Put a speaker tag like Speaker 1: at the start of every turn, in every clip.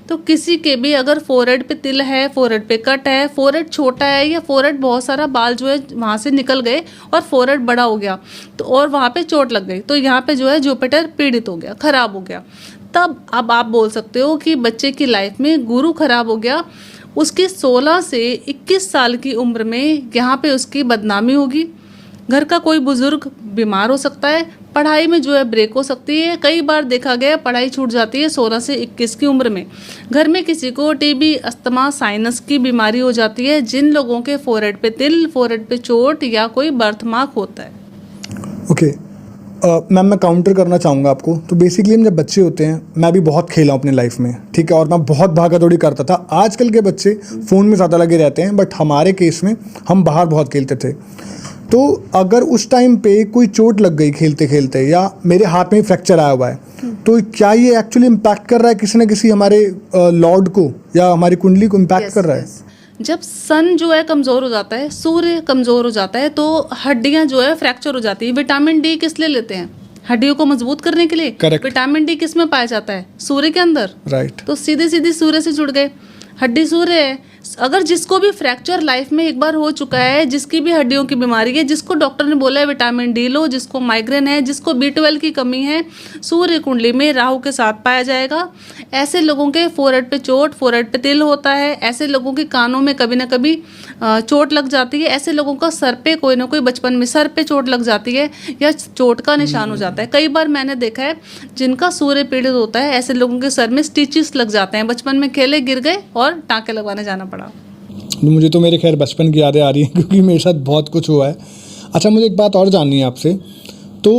Speaker 1: तो किसी के भी अगर फोरहेड पे तिल है, फोरहेड पे कट है, फोरहेड छोटा है या फोरहेड बहुत सारा बाल जो है वहाँ से निकल गए और फोरहेड बड़ा हो गया तो और वहाँ पे चोट लग गई, तो यहाँ पे जो है जुपिटर पीड़ित हो गया, खराब हो गया, तब अब आप बोल सकते हो कि बच्चे की लाइफ में गुरु खराब हो गया। उसकी 16 से 21 साल की उम्र में यहाँ पे उसकी बदनामी होगी, घर का कोई बुजुर्ग बीमार हो सकता है, पढ़ाई में जो है ब्रेक हो सकती है। कई बार देखा गया पढ़ाई छूट जाती है 16 से 21 की उम्र में। घर में किसी को टीबी, अस्थमा, साइनस की बीमारी हो जाती है जिन लोगों के फोरहेड पे तिल, फोरहेड पे चोट या कोई बर्थमार्क होता है।
Speaker 2: ओके मैम, मैं काउंटर करना चाहूँगा आपको। तो बेसिकली हम जब बच्चे होते हैं, मैं भी बहुत खेला हूँ अपनी लाइफ में, ठीक है, और मैं बहुत भागा दौड़ी करता था। आजकल के बच्चे फ़ोन में ज़्यादा लगे रहते हैं, बट हमारे केस में हम बाहर बहुत खेलते थे। तो अगर उस टाइम पे कोई चोट लग गई खेलते खेलते या मेरे हाथ में फ्रैक्चर आया हुआ है, तो क्या ये एक्चुअली इम्पैक्ट कर रहा है किसी न किसी हमारे लॉर्ड को या हमारी कुंडली को इम्पैक्ट कर रहा है?
Speaker 1: जब सन जो है कमज़ोर हो जाता है, सूर्य कमज़ोर हो जाता है, तो हड्डियां जो है फ्रैक्चर हो जाती है। विटामिन डी किस लिए लेते हैं? हड्डियों को मजबूत करने के लिए।
Speaker 2: Correct.
Speaker 1: विटामिन डी किस में पाया जाता है? सूर्य के अंदर।
Speaker 2: राइट।
Speaker 1: तो सीधे सीधे सूर्य से जुड़ गए, हड्डी सूर्य है। अगर जिसको भी फ्रैक्चर लाइफ में एक बार हो चुका है, जिसकी भी हड्डियों की बीमारी है, जिसको डॉक्टर ने बोला है विटामिन डी लो, जिसको माइग्रेन है, जिसको B12 की कमी है, सूर्य कुंडली में राहु के साथ पाया जाएगा। ऐसे लोगों के फोरहेड पे चोट, फोरहेड पे तिल होता है। ऐसे लोगों के कानों में कभी ना कभी चोट लग जाती है। ऐसे लोगों का सर पे कोई ना कोई बचपन में सर पे चोट लग जाती है या चोट का निशान हो जाता है। कई बार मैंने देखा है जिनका सूर्य पीड़ित होता है, ऐसे लोगों के सर में स्टिचेस लग जाते हैं। बचपन में खेले, गिर गए और टाँके लगवाने जाना पड़ा।
Speaker 2: मुझे तो मेरे खैर बचपन की यादें आ रही हैं क्योंकि मेरे साथ बहुत कुछ हुआ है। अच्छा, मुझे एक बात और जाननी है आपसे। तो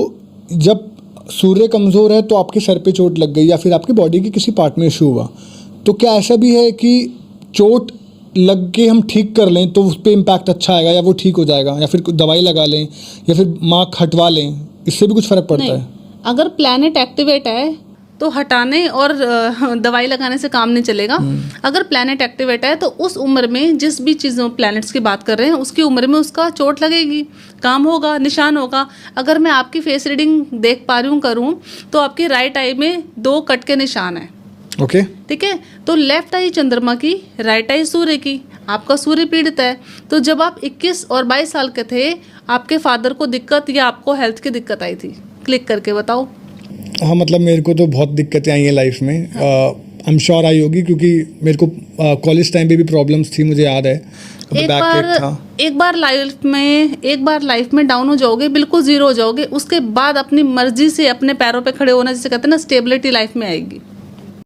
Speaker 2: जब सूर्य कमज़ोर है तो आपके सर पे चोट लग गई या फिर आपकी बॉडी के किसी पार्ट में इशू हुआ, तो क्या ऐसा भी है कि चोट लग के हम ठीक कर लें तो उस पर इम्पैक्ट अच्छा आएगा या वो ठीक हो जाएगा, या फिर दवाई लगा लें या फिर मार्क हटवा लें, इससे भी कुछ फ़र्क पड़ता है?
Speaker 1: अगर प्लैनेट एक्टिवेट है तो हटाने और दवाई लगाने से काम नहीं चलेगा। अगर प्लैनेट एक्टिवेट है तो उस उम्र में जिस भी चीज़ों प्लैनेट्स की बात कर रहे हैं उसकी उम्र में उसका चोट लगेगी, काम होगा, निशान होगा। अगर मैं आपकी फेस रीडिंग देख पा रही हूँ, करूँ, तो आपकी राइट आई में 2 कट के निशान है।
Speaker 2: ओके,
Speaker 1: ठीक है। तो लेफ्ट आई चंद्रमा की, राइट आई सूर्य की। आपका सूर्य पीड़ित है। तो जब आप 21 और 22 साल के थे, आपके फादर को दिक्कत या आपको हेल्थ की दिक्कत आई थी? क्लिक करके बताओ।
Speaker 2: हाँ, मतलब मेरे को तो बहुत दिक्कतें आई हैं लाइफ में। आई एम श्योर आई होगी क्योंकि मेरे को कॉलेज टाइम पे भी प्रॉब्लम्स थी, मुझे याद है।
Speaker 1: एक बार लाइफ में डाउन हो जाओगे, बिल्कुल जीरो हो जाओगे, उसके बाद अपनी मर्जी से अपने पैरों पे खड़े होना, जिसे कहते हैं ना, स्टेबिलिटी लाइफ में आएगी।